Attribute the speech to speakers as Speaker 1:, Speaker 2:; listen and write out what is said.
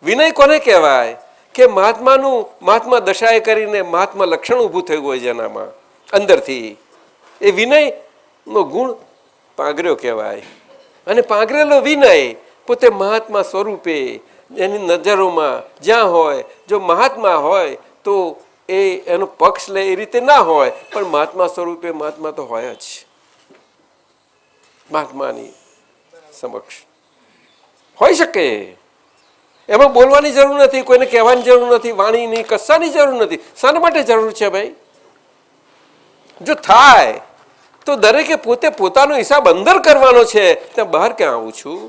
Speaker 1: વિનય કોને કહેવાય? કે મહાત્મા દશાએ કરીને મહાત્મા લક્ષણ ઊભું થયું હોય જેનામાં અંદરથી, એ વિનયનો ગુણ પાંગર્યો કહેવાય. અને પાંગરેલો વિનય પોતે મહાત્મા સ્વરૂપે એની નજરોમાં જ્યાં હોય, જો મહાત્મા હોય તો એનો પક્ષ લે એ રીતે ના હોય, પણ મહાત્મા સ્વરૂપે મહાત્મા તો હોય જ મહાત્માની સમક્ષ હોઈ શકે. એમાં બોલવાની જરૂર નથી, કોઈને કહેવાની જરૂર નથી, વાણીની કશાની જરૂર નથી. શાના માટે જરૂર છે ભાઈ? જો થાય તો દરેકે પોતે પોતાનો હિસાબ અંદર કરવાનો છે, ત્યાં બહાર ક્યાં આવું છું?